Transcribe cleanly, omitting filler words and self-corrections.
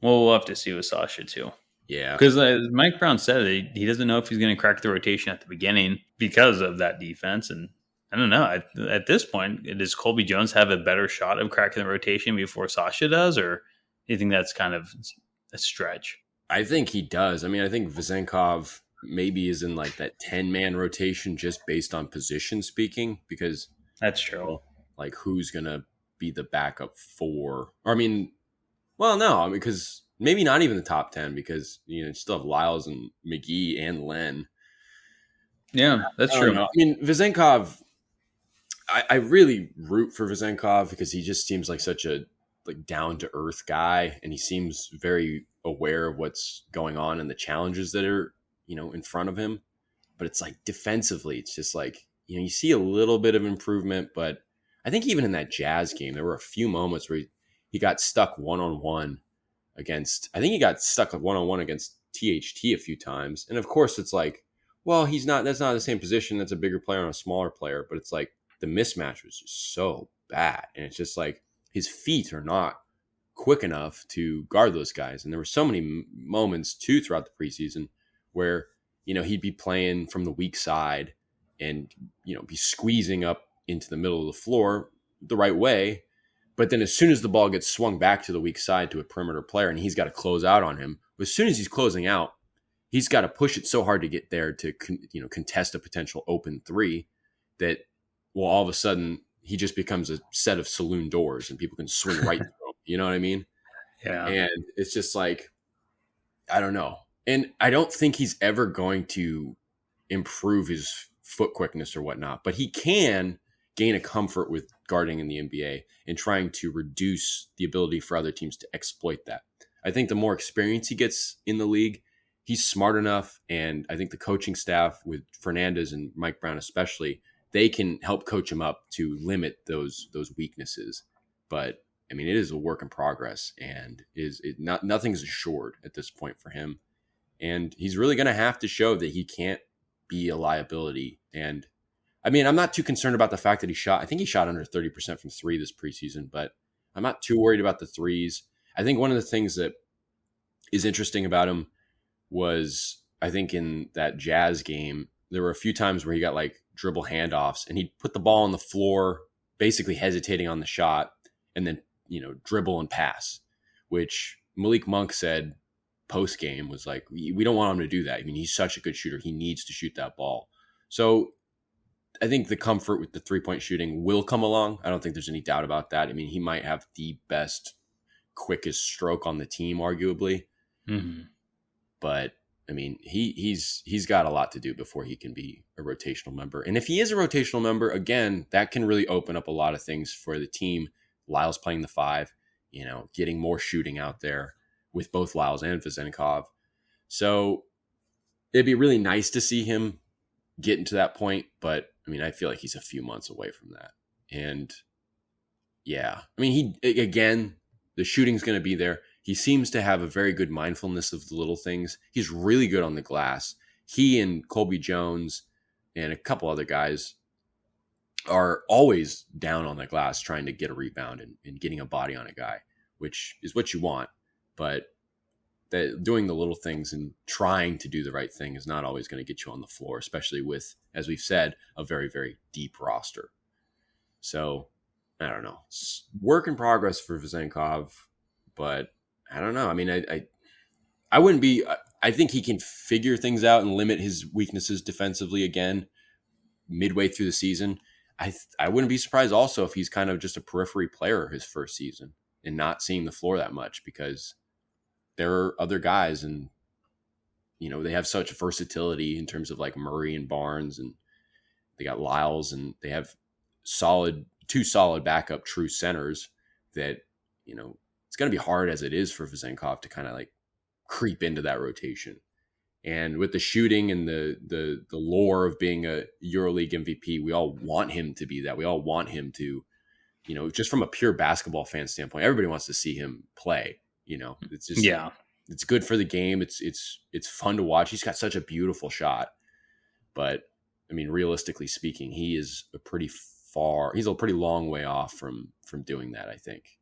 Well, we'll have to see with Sasha too. Yeah. Because Mike Brown said he doesn't know if he's going to crack the rotation at the beginning because of that defense. And I don't know. At this point, does Colby Jones have a better shot of cracking the rotation before Sasha does? Or do you think that's kind of a stretch? I think he does. I mean, I think Vezenkov maybe is in like that 10-man rotation just based on position speaking, because That's true. like who's going to be the backup for, or I mean, well, no, because maybe not even the top 10 because, you still have Lyles and McGee and Len. Yeah, that's I don't true. know. I mean, Vezenkov, I really root for Vezenkov because he just seems like such a like down to earth guy, and he seems very aware of what's going on and the challenges that are in front of him. But it's like defensively, it's just like you see a little bit of improvement, but I think even in that Jazz game, there were a few moments where he got stuck one on one against. I think he got stuck one on one against THT a few times, and of course, it's like, well, he's not. That's not the same position. That's a bigger player and a smaller player, but it's like the mismatch was just so bad. And it's just like his feet are not quick enough to guard those guys. And there were so many moments too throughout the preseason where, he'd be playing from the weak side and, be squeezing up into the middle of the floor the right way. But then as soon as the ball gets swung back to the weak side to a perimeter player and he's got to close out on him, as soon as he's closing out, he's got to push it so hard to get there to, contest a potential open three that, well, all of a sudden he just becomes a set of saloon doors and people can swing right through him. You know what I mean? Yeah. And it's just like, I don't know. And I don't think he's ever going to improve his foot quickness or whatnot, but he can gain a comfort with guarding in the NBA and trying to reduce the ability for other teams to exploit that. I think the more experience he gets in the league, he's smart enough. And I think the coaching staff with Fernandez and Mike Brown especially, they can help coach him up to limit those weaknesses. But I mean, it is a work in progress, and nothing's assured at this point for him. And he's really going to have to show that he can't be a liability. And I mean, I'm not too concerned about the fact that I think he shot under 30% from three this preseason, but I'm not too worried about the threes. I think one of the things that is interesting about him was, I think in that Jazz game, there were a few times where he got like dribble handoffs and he'd put the ball on the floor, basically hesitating on the shot, and then, dribble and pass, which Malik Monk said post game was like, we don't want him to do that. I mean, he's such a good shooter. He needs to shoot that ball. So I think the comfort with the 3-point shooting will come along. I don't think there's any doubt about that. I mean, he might have the best, quickest stroke on the team, arguably. Mm-hmm. But I mean, he's got a lot to do before he can be a rotational member. And if he is a rotational member, again, that can really open up a lot of things for the team. Lyles playing the 5, getting more shooting out there with both Lyles and Vezenkov. So it'd be really nice to see him getting to that point. But I mean, I feel like he's a few months away from that. And yeah, I mean, the shooting's going to be there. He seems to have a very good mindfulness of the little things. He's really good on the glass. He and Colby Jones and a couple other guys are always down on the glass trying to get a rebound and getting a body on a guy, which is what you want. But doing the little things and trying to do the right thing is not always going to get you on the floor, especially with, as we've said, a very, very deep roster. So, I don't know. It's work in progress for Vezenkov, but I don't know. I mean, I wouldn't be. I think he can figure things out and limit his weaknesses defensively again midway through the season. I wouldn't be surprised also if he's kind of just a periphery player his first season and not seeing the floor that much because there are other guys and they have such versatility in terms of like Murray and Barnes, and they got Lyles, and they have two solid backup true centers that it's going to be hard as it is for Vezenkov to kind of like creep into that rotation. And with the shooting and the lore of being a EuroLeague MVP, we all want him to be that. We all want him to, just from a pure basketball fan standpoint, everybody wants to see him play. It's just, it's good for the game. It's fun to watch. He's got such a beautiful shot, but I mean, realistically speaking, he's a pretty long way off from doing that, I think.